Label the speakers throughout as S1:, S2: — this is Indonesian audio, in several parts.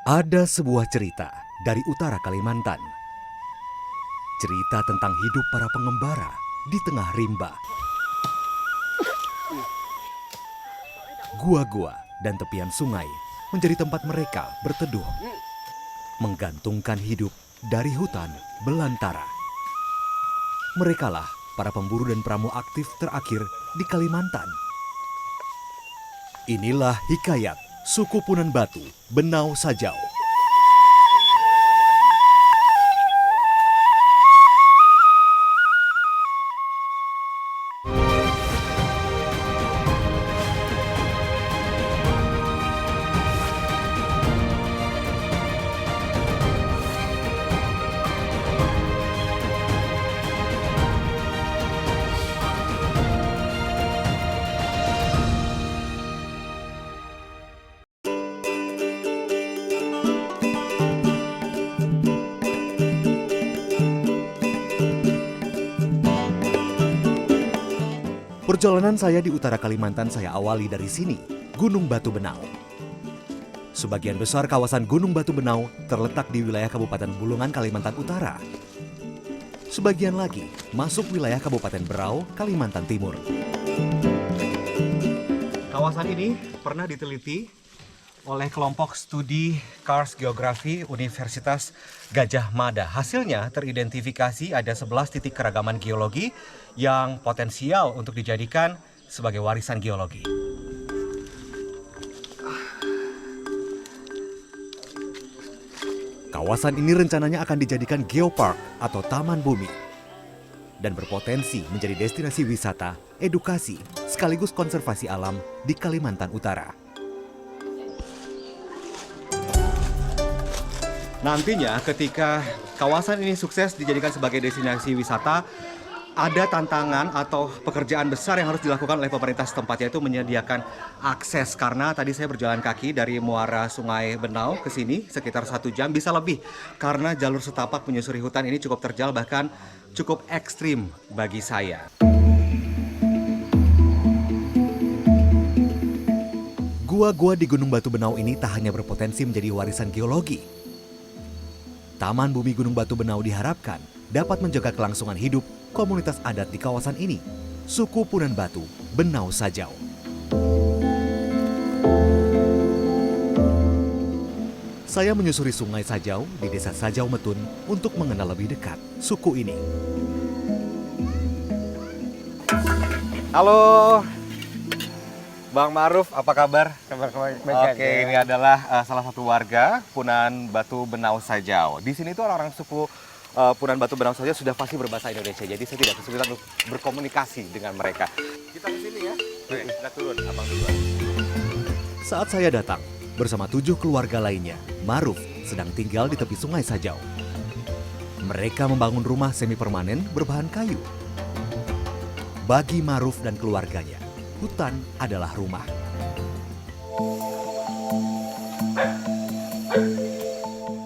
S1: Ada sebuah cerita dari utara Kalimantan. Cerita tentang hidup para pengembara di tengah rimba. Gua-gua dan tepian sungai menjadi tempat mereka berteduh, menggantungkan hidup dari hutan belantara. Merekalah para pemburu dan pramu aktif terakhir di Kalimantan. Inilah hikayat suku Punan Batu Benau Sajau. Perjalanan saya di utara Kalimantan saya awali dari sini, Gunung Batu Benau. Sebagian besar kawasan Gunung Batu Benau terletak di wilayah Kabupaten Bulungan, Kalimantan Utara. Sebagian lagi masuk wilayah Kabupaten Berau, Kalimantan Timur. Kawasan ini pernah diteliti oleh kelompok studi Kars Geografi Universitas Gajah Mada. Hasilnya teridentifikasi ada 11 titik keragaman geologi yang potensial untuk dijadikan sebagai warisan geologi. Kawasan ini rencananya akan dijadikan geopark atau taman bumi dan berpotensi menjadi destinasi wisata, edukasi, sekaligus konservasi alam di Kalimantan Utara. Nantinya ketika kawasan ini sukses dijadikan sebagai destinasi wisata, ada tantangan atau pekerjaan besar yang harus dilakukan oleh pemerintah setempat, yaitu menyediakan akses. Karena tadi saya berjalan kaki dari muara Sungai Benau ke sini sekitar 1 jam, bisa lebih. Karena jalur setapak menyusuri hutan ini cukup terjal, bahkan cukup ekstrim bagi saya. Gua-gua di Gunung Batu Benau ini tak hanya berpotensi menjadi warisan geologi. Taman Bumi Gunung Batu Benau diharapkan dapat menjaga kelangsungan hidup komunitas adat di kawasan ini, suku Punan Batu Benau Sajau. Saya menyusuri Sungai Sajau di Desa Sajau Metun untuk mengenal lebih dekat suku ini. Halo, Bang Maruf, apa kabar?
S2: Kabar baik
S1: Oke, ini adalah salah satu warga Punan Batu Benau Sajau. Di sini tuh orang-orang suku Punan Batu Benau Sajau sudah pasti berbahasa Indonesia, jadi saya tidak kesulitan untuk berkomunikasi dengan mereka. Kita ke sini ya. Oke, kita turun, abang duluan. Saat saya datang bersama 7 keluarga lainnya, Maruf sedang tinggal di tepi Sungai Sajau. Mereka membangun rumah semi permanen berbahan kayu. Bagi Maruf dan keluarganya, hutan adalah rumah.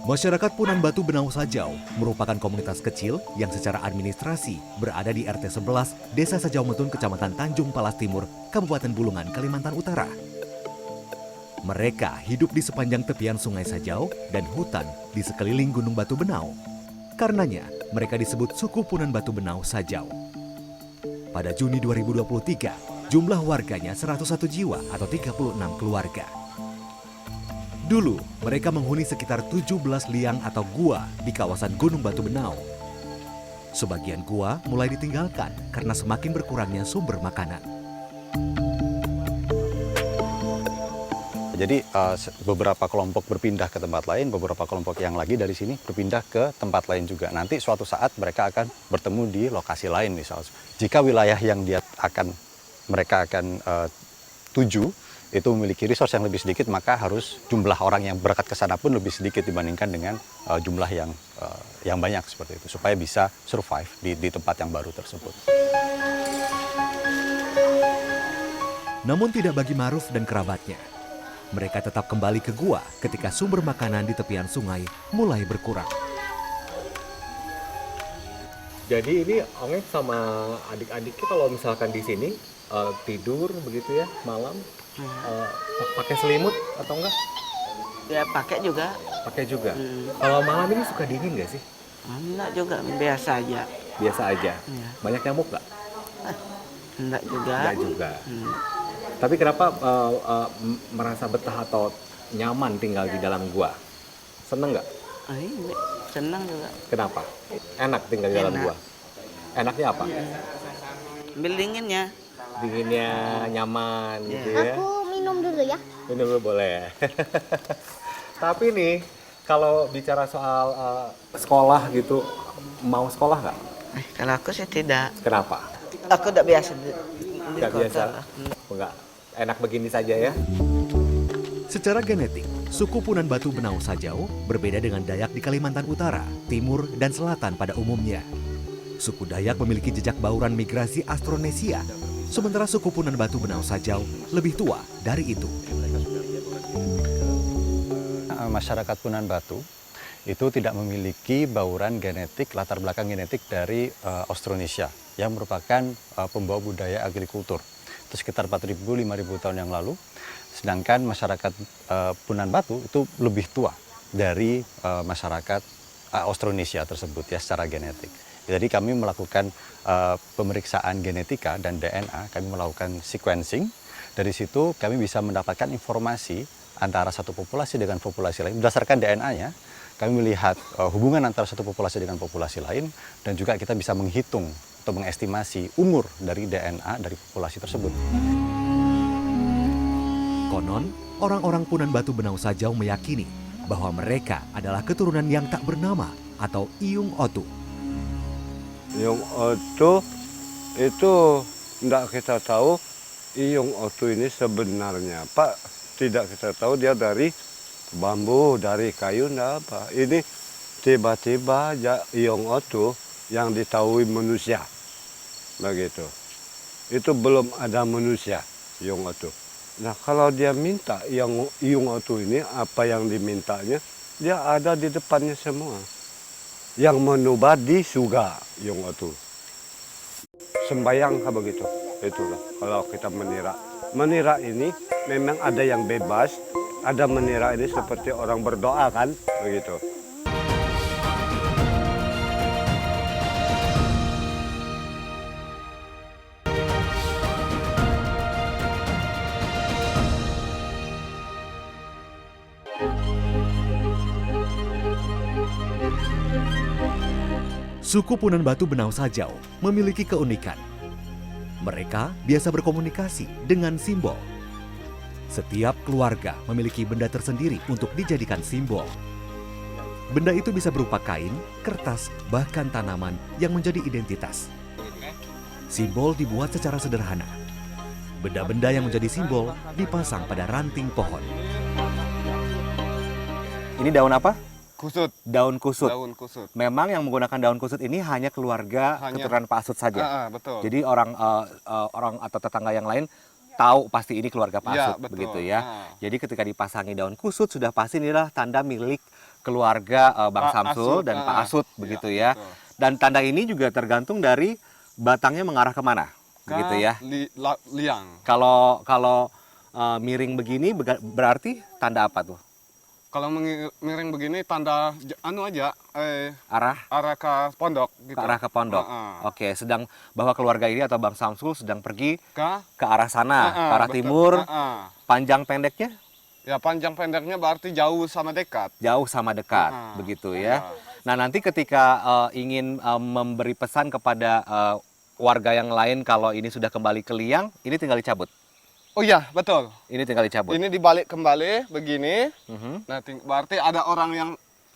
S1: Masyarakat Punan Batu Benau Sajau merupakan komunitas kecil yang secara administrasi berada di RT 11 Desa Sajau Metun, Kecamatan Tanjung Palas Timur, Kabupaten Bulungan, Kalimantan Utara. Mereka hidup di sepanjang tepian Sungai Sajau dan hutan di sekeliling Gunung Batu Benau. Karenanya, mereka disebut suku Punan Batu Benau Sajau. Pada Juni 2023, jumlah warganya 101 jiwa atau 36 keluarga. Dulu, mereka menghuni sekitar 17 liang atau gua di kawasan Gunung Batu Benau. Sebagian gua mulai ditinggalkan karena semakin berkurangnya sumber makanan.
S2: Jadi beberapa kelompok berpindah ke tempat lain, beberapa kelompok yang lagi dari sini berpindah ke tempat lain juga. Nanti suatu saat mereka akan bertemu di lokasi lain misalnya. Jika wilayah yang mereka akan tuju itu memiliki resource yang lebih sedikit, maka harus jumlah orang yang berangkat ke sana pun lebih sedikit dibandingkan dengan jumlah yang banyak seperti itu, supaya bisa survive di tempat yang baru tersebut.
S1: Namun tidak bagi Maruf dan kerabatnya. Mereka tetap kembali ke gua ketika sumber makanan di tepian sungai mulai berkurang.
S3: Jadi ini Ongek sama adik-adiknya kalau misalkan di sini tidur begitu ya malam, pakai selimut atau enggak?
S4: Ya pakai juga.
S3: Pakai juga. Kalau malam ini suka dingin nggak sih?
S4: Enggak juga, biasa aja.
S3: Biasa aja.
S4: Iya.
S3: Banyak nyamuk nggak?
S4: Enggak juga.
S3: Nggak juga.
S4: Hmm.
S3: Tapi kenapa merasa betah atau nyaman tinggal di dalam gua? Seneng nggak?
S4: Ini senang juga.
S3: Kenapa? Enak tinggal di dalam
S4: Enak.
S3: gua. Enaknya apa?
S4: Ambil dinginnya.
S3: Dinginnya nyaman gitu ya.
S5: Aku minum dulu ya.
S3: Minum dulu boleh. Tapi nih kalau bicara soal sekolah gitu, mau sekolah nggak?
S4: Kalau aku sih tidak.
S3: Kenapa?
S4: Aku tidak biasa di
S3: Nggak
S4: kota
S3: biasa.
S4: lah.
S3: Nggak enak begini saja ya.
S1: Secara genetik, suku Punan Batu Benau Sajau berbeda dengan Dayak di Kalimantan Utara, Timur, dan Selatan pada umumnya. Suku Dayak memiliki jejak bauran migrasi Austronesia, sementara suku Punan Batu Benau Sajau lebih tua dari itu.
S2: Masyarakat Punan Batu itu tidak memiliki bauran genetik, latar belakang genetik dari Austronesia yang merupakan pembawa budaya agrikultur. Itu sekitar 4.000-5.000 tahun yang lalu. Sedangkan masyarakat Punan Batu itu lebih tua dari masyarakat Austronesia tersebut ya secara genetik. Jadi kami melakukan pemeriksaan genetika dan DNA, kami melakukan sequencing. Dari situ kami bisa mendapatkan informasi antara satu populasi dengan populasi lain. Berdasarkan DNA-nya, kami melihat hubungan antara satu populasi dengan populasi lain, dan juga kita bisa menghitung atau mengestimasi umur dari DNA dari populasi tersebut.
S1: Konon, orang-orang Punan Batu Benau Sajau meyakini bahwa mereka adalah keturunan yang tak bernama atau Iyung Otu.
S6: Iyung Otu itu tidak kita tahu Iyung Otu ini sebenarnya Pak, tidak kita tahu dia dari bambu, dari kayu, enggak apa. Ini tiba-tiba Iyung Otu yang ditahui manusia. Begitu. Itu belum ada manusia, Iyung Otu. Nah, kalau dia minta Iyung Otu ini, apa yang dimintanya, dia ada di depannya semua. Yang menubat di surga, Iyung Otu. Sembayang begitu, itulah kalau kita menira. Menira ini memang ada yang bebas, ada menira ini seperti orang berdoa kan, begitu.
S1: Suku Punan Batu Benau Sajau memiliki keunikan. Mereka biasa berkomunikasi dengan simbol. Setiap keluarga memiliki benda tersendiri untuk dijadikan simbol. Benda itu bisa berupa kain, kertas, bahkan tanaman yang menjadi identitas. Simbol dibuat secara sederhana. Benda-benda yang menjadi simbol dipasang pada ranting pohon.
S3: Ini daun apa?
S7: Kusut,
S3: Daun kusut.
S7: daun kusut.
S3: Memang yang menggunakan daun kusut ini hanya keluarga
S7: Hanya-
S3: keturunan Pak Asut saja.
S7: Betul.
S3: Jadi orang atau tetangga yang lain tahu pasti ini keluarga Pak
S7: Ya,
S3: Asut,
S7: betul.
S3: begitu ya. Jadi ketika dipasangi daun kusut sudah pasti inilah tanda milik keluarga Bang
S7: Pak
S3: Samsul
S7: Asut,
S3: dan Pak Asut,
S7: ya,
S3: begitu ya.
S7: betul.
S3: Dan tanda ini juga tergantung dari batangnya mengarah kemana, begitu ya.
S7: Liang.
S3: Kalau miring begini berarti tanda apa tuh?
S7: Kalau miring begini tanda anu aja,
S3: Arah
S7: arah ke pondok gitu.
S3: ke arah ke pondok. Oke, sedang bahwa keluarga ini atau Bang Samsul sedang pergi ke arah sana, ke arah
S7: betul.
S3: timur. Panjang pendeknya
S7: Ya panjang pendeknya berarti jauh sama dekat.
S3: jauh sama dekat, begitu ya. Nah, nanti ketika ingin memberi pesan kepada warga yang lain kalau ini sudah kembali ke liang, ini tinggal dicabut.
S7: Oh iya, betul.
S3: Ini tinggal dicabut.
S7: Ini dibalik kembali begini.
S3: Mhm.
S7: Nah, berarti ada orang yang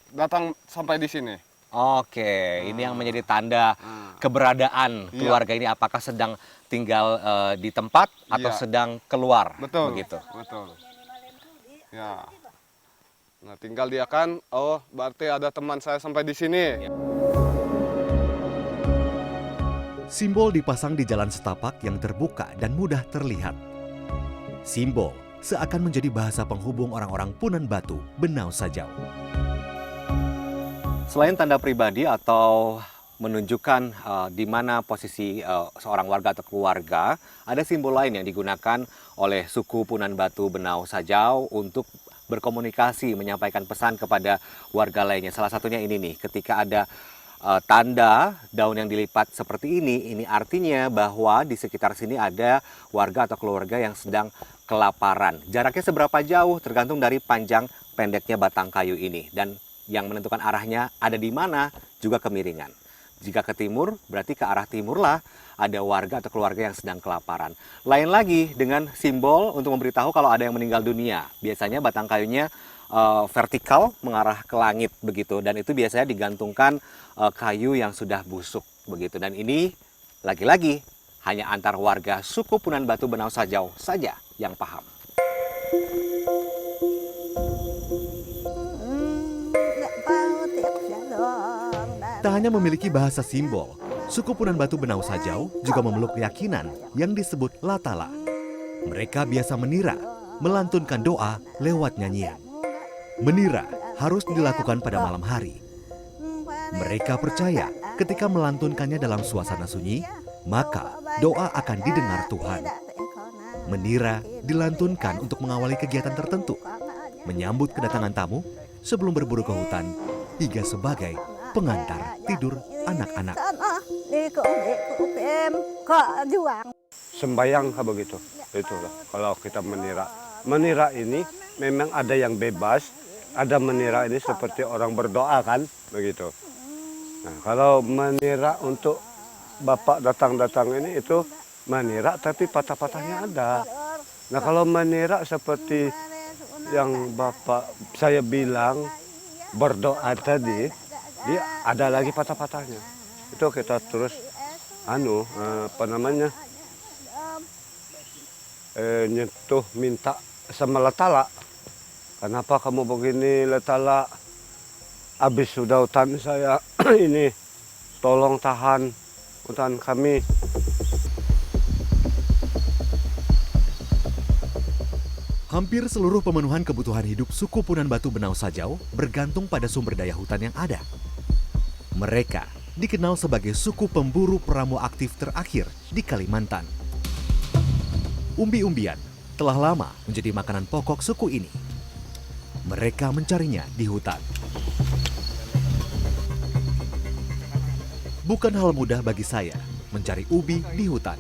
S7: datang sampai di sini.
S3: Oke, ini yang menjadi tanda keberadaan
S7: Iya.
S3: keluarga ini, apakah sedang tinggal di tempat atau
S7: Iya.
S3: sedang keluar,
S7: Betul.
S3: begitu.
S7: Betul. Ya. Nah, tinggal dia kan, oh berarti ada teman saya sampai di sini.
S1: Simbol dipasang di jalan setapak yang terbuka dan mudah terlihat. Simbol seakan menjadi bahasa penghubung orang-orang Punan Batu Benau Sajau.
S3: Selain tanda pribadi atau menunjukkan di mana posisi seorang warga atau keluarga, ada simbol lain yang digunakan oleh suku Punan Batu Benau Sajau untuk berkomunikasi, menyampaikan pesan kepada warga lainnya. Salah satunya ini nih, ketika ada tanda daun yang dilipat seperti ini artinya bahwa di sekitar sini ada warga atau keluarga yang sedang kelaparan. Jaraknya seberapa jauh tergantung dari panjang pendeknya batang kayu ini, dan yang menentukan arahnya ada di mana juga kemiringan. Jika ke timur, berarti ke arah timur lah ada warga atau keluarga yang sedang kelaparan. Lain lagi dengan simbol untuk memberitahu kalau ada yang meninggal dunia. Biasanya batang kayunya vertikal mengarah ke langit begitu, dan itu biasanya digantungkan kayu yang sudah busuk begitu. Dan ini lagi-lagi hanya antar warga suku Punan Batu Benau Sajau saja yang paham.
S1: Tak hanya memiliki bahasa simbol, suku Punan Batu Benau Sajau juga memeluk keyakinan yang disebut latala. Mereka biasa menira, melantunkan doa lewat nyanyian. Menira harus dilakukan pada malam hari. Mereka percaya ketika melantunkannya dalam suasana sunyi, maka doa akan didengar Tuhan. Menira dilantunkan untuk mengawali kegiatan tertentu, menyambut kedatangan tamu sebelum berburu ke hutan, hingga sebagai pengantar tidur anak-anak.
S6: Sembayang begitu, itulah kalau kita menira. Menira ini memang ada yang bebas, ada menira ini seperti orang berdoa kan, begitu. Nah, kalau menira untuk Bapak datang-datang ini itu menira tapi patah-patahnya ada. Nah, kalau menira seperti yang Bapak saya bilang berdoa tadi, dia ada lagi patah-patahnya. Itu kita terus nyentuh minta sama Latala. Kenapa kamu begini Latala? Habis sudah hutan saya ini, tolong tahan hutan kami.
S1: Hampir seluruh pemenuhan kebutuhan hidup suku Punan Batu Benau Sajau bergantung pada sumber daya hutan yang ada. Mereka dikenal sebagai suku pemburu pramu aktif terakhir di Kalimantan. Umbi-umbian telah lama menjadi makanan pokok suku ini. Mereka mencarinya di hutan. Bukan hal mudah bagi saya mencari ubi di hutan.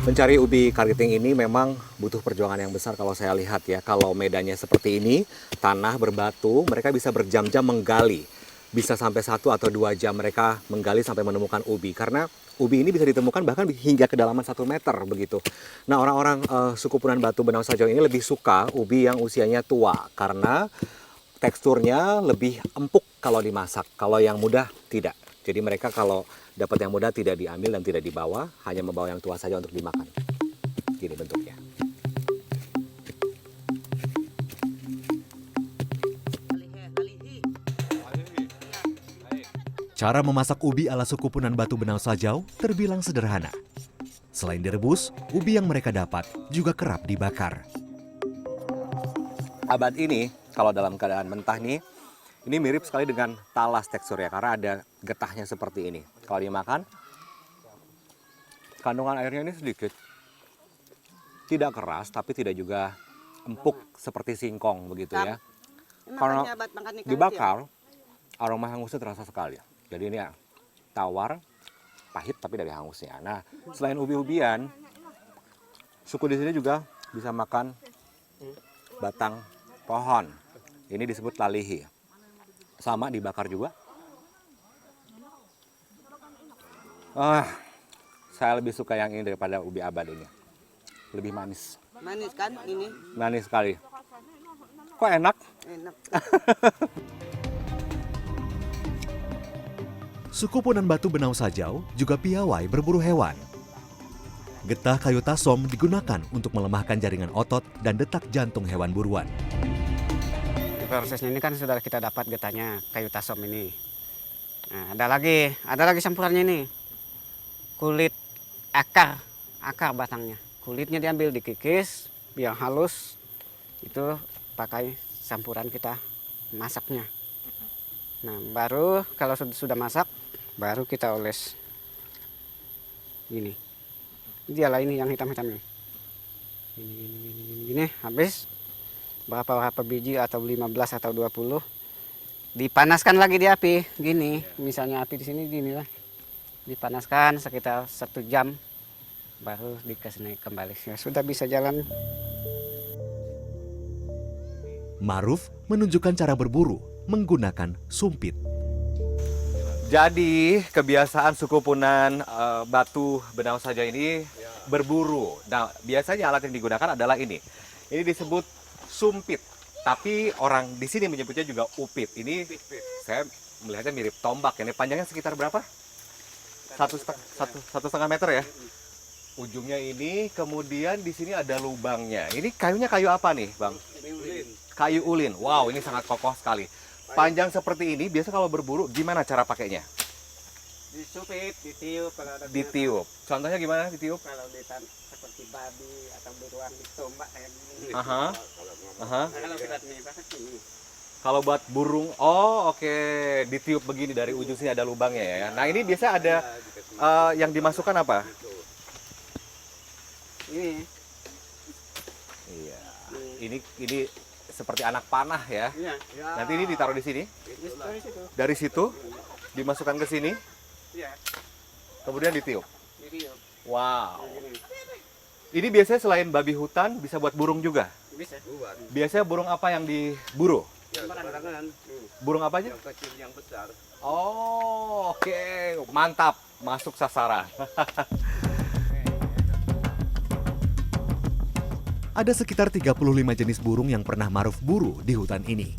S3: Mencari ubi kariting ini memang butuh perjuangan yang besar kalau saya lihat ya. Kalau medannya seperti ini, tanah berbatu, mereka bisa berjam-jam menggali. Bisa sampai 1 atau 2 jam mereka menggali sampai menemukan ubi. Karena ubi ini bisa ditemukan bahkan hingga kedalaman 1 meter begitu. Nah, orang-orang suku Punan Batu Benau Sajau ini lebih suka ubi yang usianya tua. Karena teksturnya lebih empuk kalau dimasak. Kalau yang muda tidak. Jadi mereka kalau dapat yang muda tidak diambil dan tidak dibawa, hanya membawa yang tua saja untuk dimakan. Gini bentuknya.
S1: Cara memasak ubi ala suku Punan Batu Benau Sajau terbilang sederhana. Selain direbus, ubi yang mereka dapat juga kerap dibakar.
S3: Abad ini, kalau dalam keadaan mentah nih, ini mirip sekali dengan talas teksturnya karena ada getahnya seperti ini. Kalau dimakan, kandungan airnya ini sedikit. Tidak keras, tapi tidak juga empuk seperti singkong begitu ya. Karena dibakar, aroma hangusnya terasa sekali. Jadi ini ya, tawar, pahit tapi dari hangusnya. Nah, selain ubi-ubian, suku di sini juga bisa makan batang pohon. Ini disebut lalihi. Sama dibakar juga. Saya lebih suka yang ini daripada ubi abad ini. Lebih manis.
S4: Manis kan ini?
S3: Manis sekali. Kok enak?
S4: Enak.
S1: Suku Punan Batu Benau Sajau juga piawai berburu hewan. Getah kayu tasom digunakan untuk melemahkan jaringan otot dan detak jantung hewan buruan.
S5: Prosesnya ini kan sudah kita dapat getahnya kayu tasom ini. Nah, ada lagi campurannya ini. Kulit akar batangnya. Kulitnya diambil dikikis biar halus. Itu pakai campuran kita masaknya. Nah, baru kalau sudah masak baru kita oles. Ini. Dialah ini yang hitam-hitam ini. Ini. Gini habis berapa biji atau 15 atau 20 dipanaskan lagi di api. Gini, misalnya api di sini gini lah. Dipanaskan sekitar 1 jam baru dikasih naik kembali. Ya sudah bisa jalan.
S1: Maruf menunjukkan cara berburu menggunakan sumpit.
S3: Jadi kebiasaan suku Punan Batu Benau Sajau ini berburu. Nah, biasanya alat yang digunakan adalah ini. Ini disebut sumpit. Tapi orang di sini menyebutnya juga upit. Ini saya melihatnya mirip tombak. Ini panjangnya sekitar berapa? 1,5 meter ya. Ujungnya ini, kemudian di sini ada lubangnya. Ini kayunya kayu apa nih, Bang? Kayu ulin. Wow, ini sangat kokoh sekali. Panjang seperti ini, biasa kalau berburu gimana cara pakainya?
S5: Disupit, ditiup kalau ada
S3: Ditiup. Contohnya gimana ditiup?
S5: Kalau seperti babi atau beruang ditombak kayak gini.
S3: Aha. Aha.
S5: Kalau kita nih pakai sini.
S3: Kalau buat burung, oh oke, ditiup begini dari ujung sini ada lubangnya ya. Nah ini biasa ada yang dimasukkan apa?
S5: Ini.
S3: Iya. Ini seperti anak panah ya.
S5: Iya.
S3: Nanti ini ditaruh di sini.
S5: Dari situ.
S3: Dari situ dimasukkan ke sini,
S5: Iya.
S3: kemudian ditiup.
S5: Ditiup.
S3: Wow.
S5: Ini.
S3: Ini biasanya selain babi hutan bisa buat burung juga.
S5: Bisa.
S3: Biasanya burung apa yang diburu?
S5: Sembarangan.
S3: Burung apa aja?
S6: Yang kecil, yang besar.
S3: Oh, oke. Mantap. Masuk sasaran.
S1: Ada sekitar 35 jenis burung yang pernah Maruf buru di hutan ini.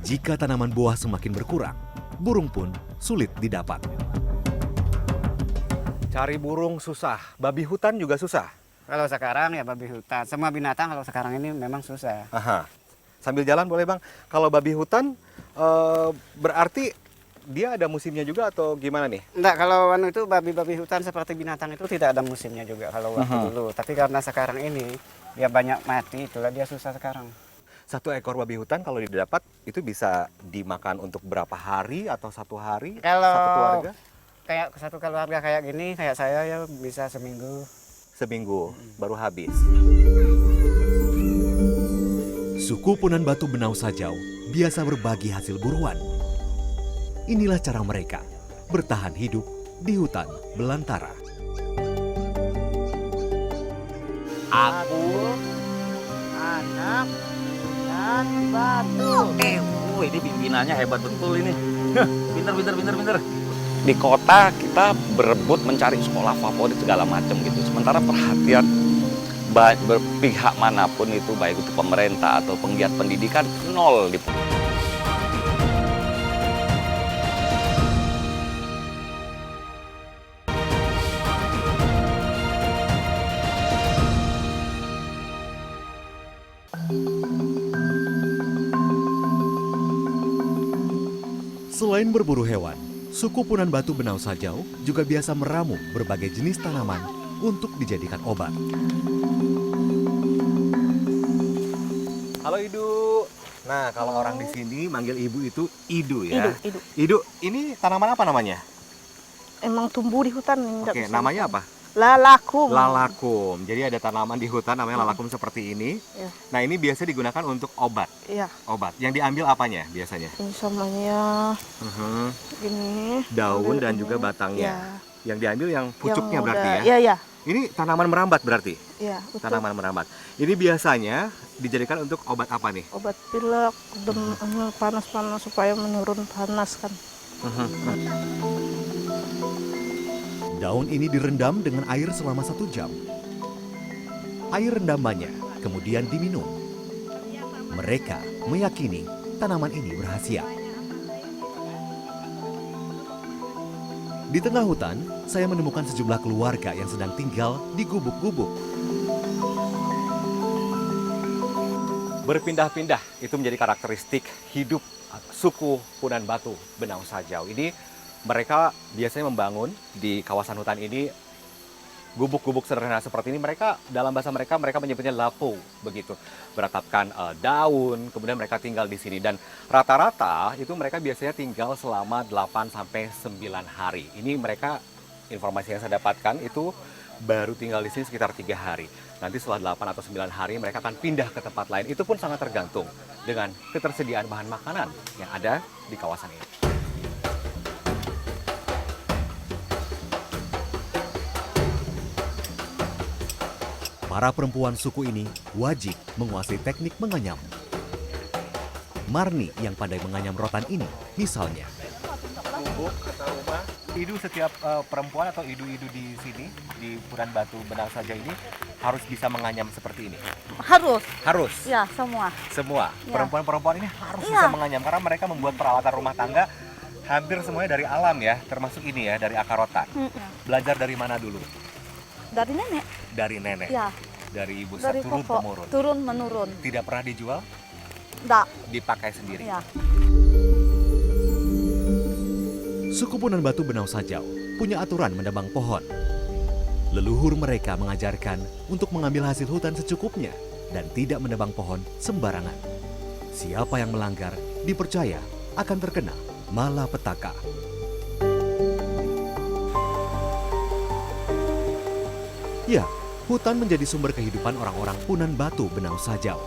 S1: Jika tanaman buah semakin berkurang, burung pun sulit didapat.
S3: Cari burung susah. Babi hutan juga susah.
S5: Kalau sekarang ya babi hutan. Semua binatang kalau sekarang ini memang susah.
S3: Aha. Sambil jalan boleh Bang. Kalau babi hutan berarti dia ada musimnya juga atau gimana nih?
S5: Enggak, kalau itu babi-babi hutan seperti binatang itu tidak ada musimnya juga kalau waktu dulu. Tapi karena sekarang ini dia banyak mati, itulah dia susah sekarang.
S3: Satu ekor babi hutan kalau didapat itu bisa dimakan untuk berapa hari atau 1 hari?
S5: Kalau
S3: Satu keluarga?
S5: kayak satu keluarga kayak gini, kayak saya ya bisa seminggu.
S3: Seminggu baru habis.
S1: Suku Punan Batu Benau Sajau biasa berbagi hasil buruan. Inilah cara mereka bertahan hidup di hutan belantara.
S4: Aku anak dan batu.
S8: Ini pimpinannya hebat betul ini. Pinter. Di kota kita berebut mencari sekolah favorit segala macam gitu. Sementara perhatian pihak manapun itu, baik itu pemerintah atau penggiat pendidikan, nol di.
S1: Selain berburu hewan, suku Punan Batu Benau Sajau juga biasa meramu berbagai jenis tanaman untuk dijadikan obat.
S3: Halo Idu. Nah, kalau orang di sini manggil ibu itu Idu ya.
S9: Idu.
S3: Idu, ini tanaman apa namanya?
S9: Emang tumbuh di hutan.
S3: Oke, namanya apa?
S9: Lalakum.
S3: Lalakum. Jadi ada tanaman di hutan namanya lalakum seperti ini.
S9: Ya.
S3: Nah, ini biasa digunakan untuk obat.
S9: Iya,
S3: Obat. Yang diambil apanya biasanya?
S9: ini samanya gini.
S3: Daun dan
S9: Ambil
S3: juga
S9: ini.
S3: batangnya.
S9: Ya.
S3: Yang diambil yang
S9: Yang
S3: pucuknya
S9: udah-
S3: berarti ya?
S9: Iya, iya.
S3: Ini tanaman merambat berarti?
S9: Iya, betul.
S3: Tanaman merambat. Ini biasanya dijadikan untuk obat apa nih?
S9: Obat pilek, panas-panas supaya menurun panas kan.
S1: Daun ini direndam dengan air selama 1 jam. Air rendamannya kemudian diminum. Mereka meyakini tanaman ini berkhasiat. Di tengah hutan, saya menemukan sejumlah keluarga yang sedang tinggal di gubuk-gubuk.
S3: Berpindah-pindah itu menjadi karakteristik hidup suku Punan Batu Benau Sajau. Ini mereka biasanya membangun di kawasan hutan ini gubuk-gubuk sederhana seperti ini. Mereka dalam bahasa mereka menyebutnya lapo begitu. Beratapkan daun, kemudian mereka tinggal di sini dan rata-rata itu mereka biasanya tinggal selama 8 sampai 9 hari. Ini mereka informasi yang saya dapatkan itu baru tinggal di sini sekitar 3 hari. Nanti setelah 8 atau 9 hari mereka akan pindah ke tempat lain. Itu pun sangat tergantung dengan ketersediaan bahan makanan yang ada di kawasan ini. Para perempuan suku ini wajib menguasai teknik menganyam. Marni yang pandai menganyam rotan ini, misalnya. Idu setiap perempuan atau idu-idu di sini, di Punan Batu Benau Sajau ini, harus bisa menganyam seperti ini?
S9: Harus.
S3: Harus?
S9: Ya, semua.
S3: Semua?
S9: Ya.
S3: Perempuan-perempuan ini harus
S9: Iya.
S3: bisa menganyam, karena mereka membuat peralatan rumah tangga hampir semuanya dari alam ya, termasuk ini ya, dari akar rotan. Belajar dari mana dulu?
S9: Dari nenek.
S3: Dari nenek?
S9: Ya,
S3: Dari ibu
S9: dari
S3: turun
S9: pokok.
S3: temurun?
S9: Turun menurun.
S3: Tidak pernah dijual?
S9: Enggak.
S3: Dipakai sendiri?
S9: Ya.
S1: Suku Punan Batu Benau Sajau punya aturan menebang pohon. Leluhur mereka mengajarkan untuk mengambil hasil hutan secukupnya dan tidak menebang pohon sembarangan. Siapa yang melanggar dipercaya akan terkena malapetaka. Ya, hutan menjadi sumber kehidupan orang-orang Punan Batu Benau Sajau.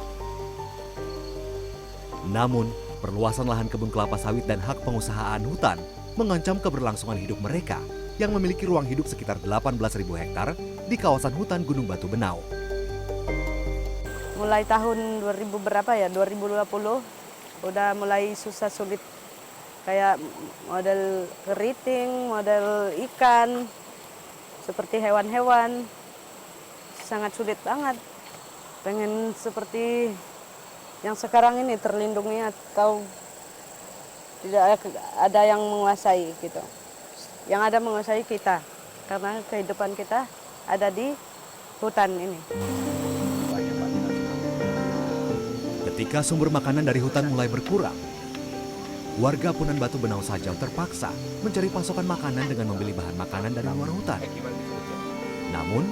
S1: Namun, perluasan lahan kebun kelapa sawit dan hak pengusahaan hutan mengancam keberlangsungan hidup mereka yang memiliki ruang hidup sekitar 18.000 hektar di kawasan hutan Gunung Batu Benau.
S10: Mulai tahun 2000 berapa ya, 2020 udah mulai susah sulit. Kayak model keriting, model ikan, seperti hewan-hewan. Sangat sulit banget. Pengen seperti yang sekarang ini terlindungi atau tidak ada yang menguasai gitu. Yang ada menguasai kita, karena kehidupan kita ada di hutan ini.
S1: Ketika sumber makanan dari hutan mulai berkurang, warga Punan Batu Benau Sajau terpaksa mencari pasokan makanan dengan membeli bahan makanan dari luar hutan. Namun,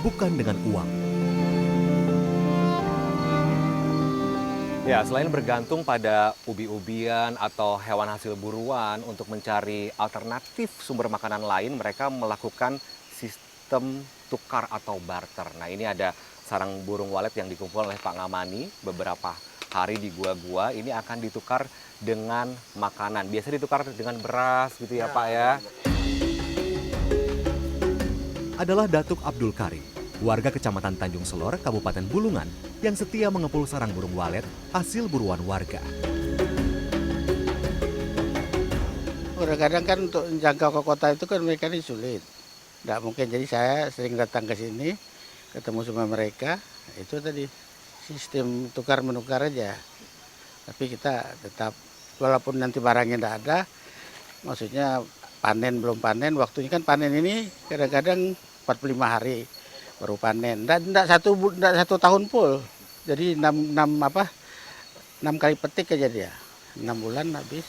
S1: bukan dengan uang.
S3: Ya, selain bergantung pada ubi-ubian atau hewan hasil buruan untuk mencari alternatif sumber makanan lain, mereka melakukan sistem tukar atau barter. Nah, ini ada sarang burung walet yang dikumpulkan oleh Pak Ngamani beberapa hari di gua-gua. Ini akan ditukar dengan makanan. Biasa ditukar dengan beras gitu ya, Pak ya.
S1: Adalah Datuk Abdul Karim, warga Kecamatan Tanjung Selor, Kabupaten Bulungan, yang setia mengepul sarang burung walet hasil buruan warga.
S4: Kadang-kadang kan untuk menjangkau ke kota itu kan mereka ini sulit. Tidak mungkin, jadi saya sering datang ke sini, ketemu sama mereka, itu tadi sistem tukar-menukar aja. Tapi kita tetap, walaupun nanti barangnya tidak ada, maksudnya panen belum panen, waktunya kan panen ini kadang-kadang 45 hari baru panen. Tidak satu tahun full, jadi 6 kali petik aja dia, 6 bulan habis.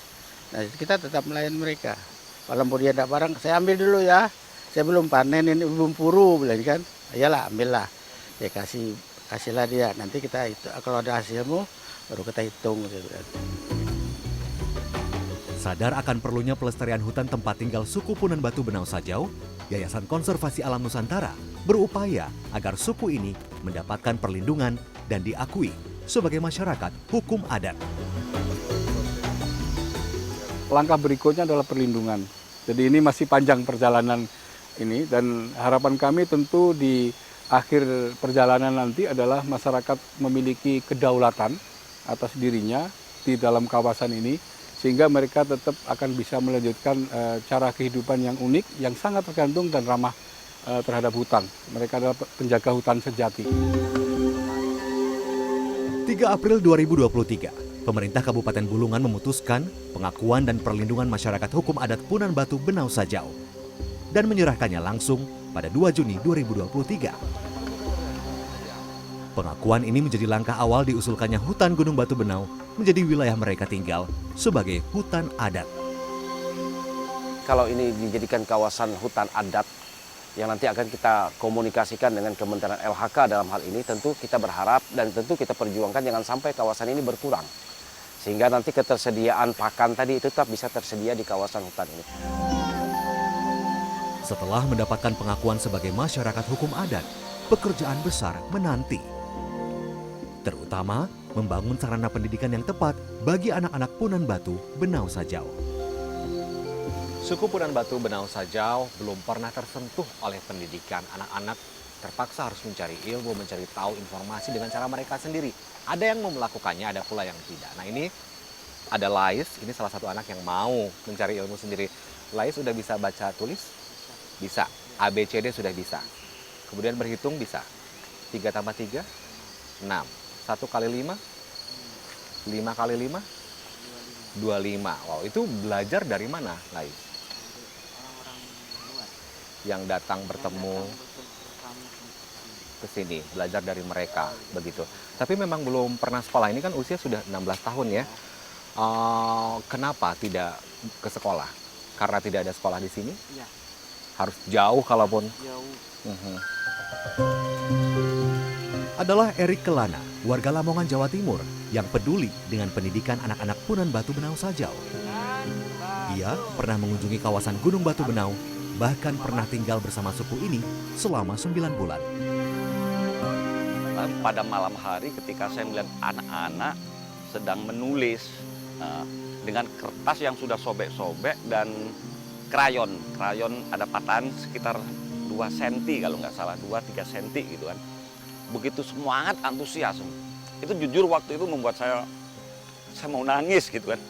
S4: Nah kita tetap melayan mereka. Walaupun dia tidak barang, saya ambil dulu ya. Saya belum panen, ini belum puru, bilang kan. Iyalah, ambillah. Ya kasihlah dia. Nanti kita itu kalau ada hasilmu baru kita hitung.
S1: Sadar akan perlunya pelestarian hutan tempat tinggal suku Punan Batu Benau Sajau, Yayasan Konservasi Alam Nusantara berupaya agar suku ini mendapatkan perlindungan dan diakui sebagai masyarakat hukum adat.
S11: Langkah berikutnya adalah perlindungan. Jadi ini masih panjang perjalanan ini, dan harapan kami tentu di akhir perjalanan nanti adalah masyarakat memiliki kedaulatan atas dirinya di dalam kawasan ini, sehingga mereka tetap akan bisa melanjutkan cara kehidupan yang unik, yang sangat tergantung dan ramah terhadap hutan. Mereka adalah penjaga hutan sejati.
S1: 3 April 2023, pemerintah Kabupaten Bulungan memutuskan pengakuan dan perlindungan masyarakat hukum adat Punan Batu Benau Sajau dan menyerahkannya langsung pada 2 Juni 2023. Pengakuan ini menjadi langkah awal diusulkannya hutan Gunung Batu Benau menjadi wilayah mereka tinggal sebagai hutan adat.
S12: Kalau ini dijadikan kawasan hutan adat yang nanti akan kita komunikasikan dengan Kementerian LHK dalam hal ini, tentu kita berharap dan tentu kita perjuangkan jangan sampai kawasan ini berkurang. Sehingga nanti ketersediaan pakan tadi itu tetap bisa tersedia di kawasan hutan ini.
S1: Setelah mendapatkan pengakuan sebagai masyarakat hukum adat, pekerjaan besar menanti. Terutama membangun sarana pendidikan yang tepat bagi anak-anak Punan Batu Benau Sajau.
S3: Suku Punan Batu Benau Sajau belum pernah tersentuh oleh pendidikan. Anak-anak terpaksa harus mencari ilmu, mencari tahu informasi dengan cara mereka sendiri. Ada yang mau melakukannya, ada pula yang tidak. Nah ini ada Lais, ini salah satu anak yang mau mencari ilmu sendiri. Lais sudah bisa baca tulis? Bisa. ABCD sudah bisa. Kemudian berhitung bisa. 3 tambah 3, 6. 1 kali 5, 5 kali 5, 25. Wow, itu belajar dari mana, Lais? Yang datang bertemu ke sini, belajar dari mereka, begitu. Tapi memang belum pernah sekolah, ini kan usia sudah 16 tahun ya. Kenapa tidak ke sekolah? Karena tidak ada sekolah di sini?
S5: Iya.
S3: Harus jauh kalaupun?
S5: Jauh.
S1: Adalah Erik Kelana, warga Lamongan, Jawa Timur, yang peduli dengan pendidikan anak-anak Punan Batu Benau Sajau. Ia pernah mengunjungi kawasan Gunung Batu Benau, bahkan pernah tinggal bersama suku ini selama 9 bulan.
S8: Pada malam hari ketika saya melihat anak-anak sedang menulis dengan kertas yang sudah sobek-sobek dan krayon ada patahan sekitar 2 cm kalau nggak salah, 2-3 cm gitu kan. Begitu semangat, antusias. Itu jujur waktu itu membuat saya mau nangis gitu kan.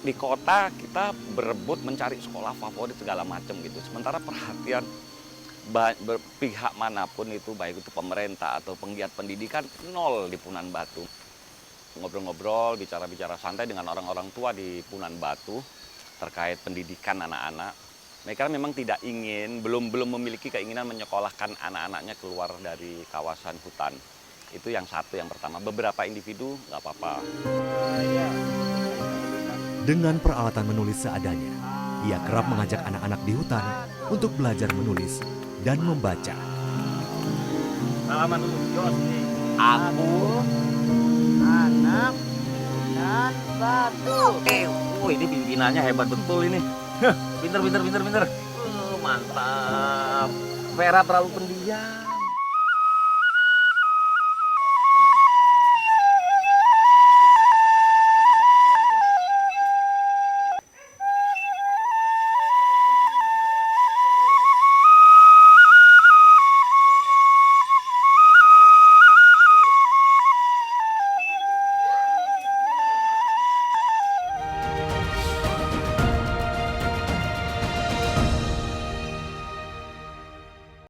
S8: Di kota kita berebut mencari sekolah favorit segala macam gitu. Sementara perhatian pihak manapun itu, baik itu pemerintah atau penggiat pendidikan, nol di Punan Batu. Ngobrol-ngobrol, bicara-bicara santai dengan orang-orang tua di Punan Batu terkait pendidikan anak-anak. Mereka memang tidak ingin, belum memiliki keinginan menyekolahkan anak-anaknya keluar dari kawasan hutan. Itu yang satu, yang pertama. Beberapa individu nggak apa-apa.
S1: Dengan peralatan menulis seadanya, ia kerap mengajak anak-anak di hutan untuk belajar menulis dan membaca.
S8: Salaman dulu, Jos nih.
S5: Aku anak dan batu.
S8: Ini pimpinannya hebat betul ini. Pinter. Mantap. Vera terlalu pendiam.